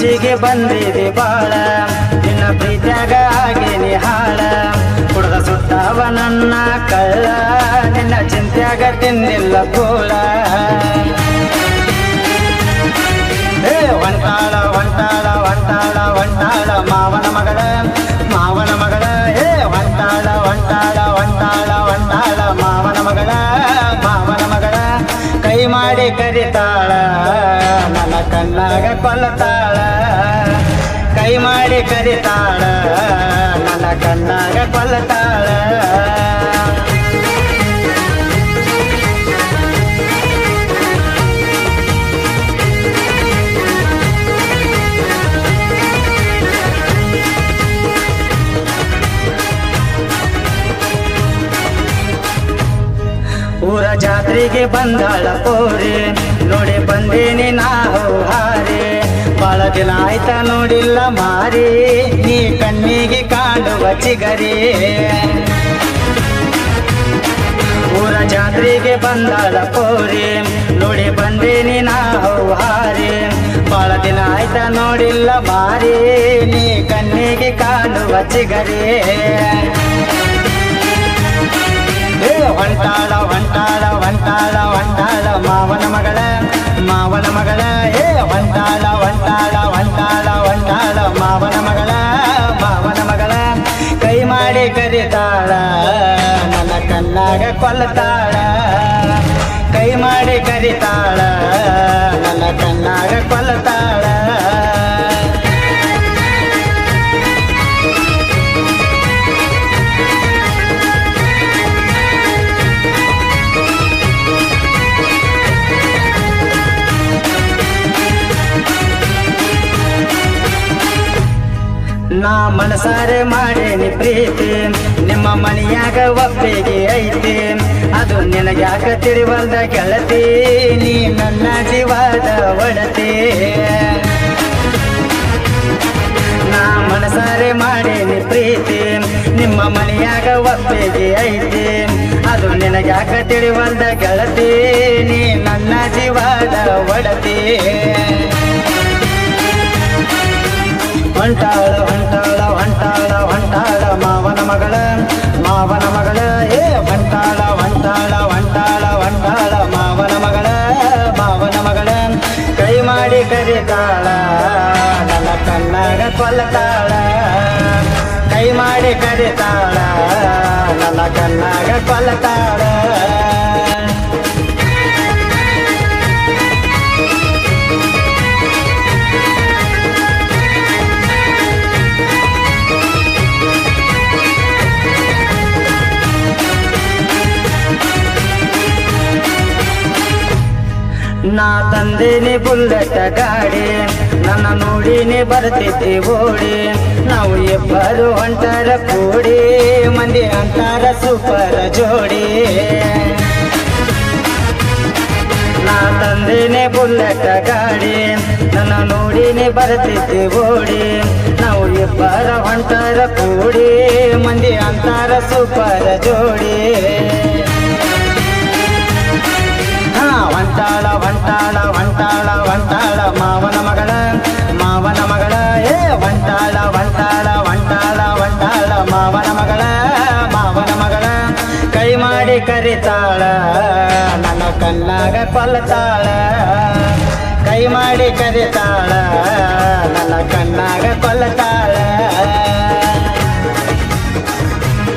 ಮನಸ್ಸಿಗೆ ಬಂದಿದೆ ಬಾಳ ನಿನ್ನ ಪ್ರೀತ್ಯಾಗ ಆಗೇನಿ ಹಾಳ ಕುಡ್ದ ಸುಟ್ಟವ ನನ್ನ ಕಳ್ಳ ನಿನ್ನ ಚಿಂತ್ಯಾಗ ತಿಂದಿಲ್ಲ ಕೋಳ ಒಂಟಾಳ ಒಂಟಾಳ ಒಂಟಾಳ ಒಂಟಾಳ ಮಾವನ ಮಗಳ ಮಾವನ ಮಗಳ ಒಂಟಾಳ ಒಂಟಾಳ ಒಂಟಾಳ ಒಂಟಾಳ ಮಾವನ ಮಗಳ ಮಾವನ ಮಗಳ ಕೈ ಮಾಡಿ ಕರಿತಾಳ ನನ್ನ ಕಣ್ಣಾಗ ಕೊಲ್ಲತಾಳ ಕೈ ಮಾಡಿ ಕರಿತಾಳ ನನ್ನ ಕಣ್ಣಾಗ ಕೊಲ್ಲತಾಳ ಊರ ಜಾತ್ರೆಗೆ ಬಂದಾಳ ಪೋರಿ ನೋಡಿ ಬಂದೇನಿ ನಾವು ಹಾರಿ ಬಾಳ ದಿನ ಆಯ್ತ ನೋಡಿಲ್ಲ ಮಾರಿ ನೀ ಕಣ್ಣಿಗೆ ಕಾಣುವ ಚಿಗರಿ ಊರ ಜಾತ್ರೆಗೆ ಬಂದಾಳ ಪೋರಿ ನೋಡಿ ಬಂದೇನಿ ನಾವು ಹಾರಿ ಬಾಳ ದಿನ ಆಯ್ತ ನೋಡಿಲ್ಲ ಮಾರಿ ನೀ ಕಣ್ಣಿಗೆ ಕಾಣುವ ಚಿಗರಿ ಹೊಂಟಾಳ ಹೊಂಟಾಳ ಹೊಂಟಾಳ ಹೊಂಟಾಳ ಮಾವನ ಮಗಳ ಮಾವನ ಮಗಳ ಹೊಂಟಾಳ ಹೊಂಟಾಳ ಹೊಂಟಾಳ ಹೊಂಟಾಳ ಮಾವನ ಮಗಳ ಮಾವನ ಮಗಳ ಕೈ ಮಾಡಿ ಕರಿತಾಳ ನನ್ನ ಕಣ್ಣಾಗ ಕೊಲ್ಲತಾಳ ಕೈ ಮಾಡಿ ಕರಿತಾಳ ನನ್ನ ಕಣ್ಣಾಗ ಕೊಲ್ಲತಾಳ ನಾ ಮನಸಾರೆ ಮಾಡೇನಿ ಪ್ರೀತಿ ನಿಮ್ಮ ಮನೆಯಾಗ ಒಪ್ಪಿಗೆ ಐತಿ ಅದು ನಿನಗ್ಯಾಕ ತಿಳಿವಲ್ದ ಗೆಳತಿ ನೀ ನನ್ನ ಜೀವದ ಒಡತಿ ನಾ ಮನಸಾರೆ ಮಾಡೇನಿ ಪ್ರೀತಿ ನಿಮ್ಮ ಮನೆಯಾಗ ಒಪ್ಪಿಗೆ ಐತಿ ಅದು ನಿನಗ್ಯಾಕ ತಿಳಿವಲ್ದ ಗೆಳತಿ ನೀ ನನ್ನ ಜೀವದ ಒಡತಿ ಹೊಂಟಾಳ ಹೊಂಟಾಳ ಹೊಂಟಾಳ ಹೊಂಟಾಳ ಮಾವನ ಮಗಳ ಮಾವನ ಮಗಳ ಹೊಂಟಾಳ ಹೊಂಟಾಳ ಹೊಂಟಾಳ ಹೊಂಟಾಳ ಮಾವನ ಮಗಳ ಮಾವನ ಮಗಳ ಕೈ ಮಾಡಿ ಕರಿತಾಳ ನನ್ನ ಕಣ್ಣಾಗ ಕೊಲ್ಲತಾಳ ಕೈ ಮಾಡಿ ಕರಿತಾಳ ನನ್ನ ಕಣ್ಣಾಗ ಕೊಲ್ಲತಾಳ ನಾ ತಂದೇನಿ ಬುಲ್ಲೆಟ್ ಗಾಡಿ ನನ್ನ ನೋಡಿನಿ ಬರ್ತಿದ್ದಿ ಓಡಿ ನಾವು ಇಬ್ಬರು ಹೊಂಟಾರ ಕೂಡಿ ಮಂದಿ ಅಂತಾರ ಸೂಪರ್ ಜೋಡಿ ನಾ ತಂದೇನಿ ಬುಲ್ಲೆಟ್ ಗಾಡಿ ನನ್ನ ನೋಡಿನಿ ಬರ್ತಿದ್ದಿ ಓಡಿ ನಾವು ಇಬ್ಬರ ಹೊಂಟಾರ ಕೂಡಿ ಮಂದಿ ಅಂತಾರ ಸೂಪರ್ ಜೋಡಿ ಹೊಂಟಾಳ ಹೊಂಟಾಳ ಹೊಂಟಾಳ ಹೊಂಟಾಳ ಮಾವನ ಮಗಳ ಮಾವನ ಮಗಳ ಹೊಂಟಾಳ ಹೊಂಟಾಳ ಹೊಂಟಾಳ ಹೊಂಟಾಳ ಮಾವನ ಮಗಳ ಮಾವನ ಮಗಳ ಕೈ ಮಾಡಿ ಕರಿತಾಳ ನನ್ನ ಕಣ್ಣಾಗ ಕೊಲ್ಲತಾಳ ಕೈ ಮಾಡಿ ಕರಿತಾಳ ನನ್ನ ಕಣ್ಣಾಗ ಕೊಲ್ಲತಾಳ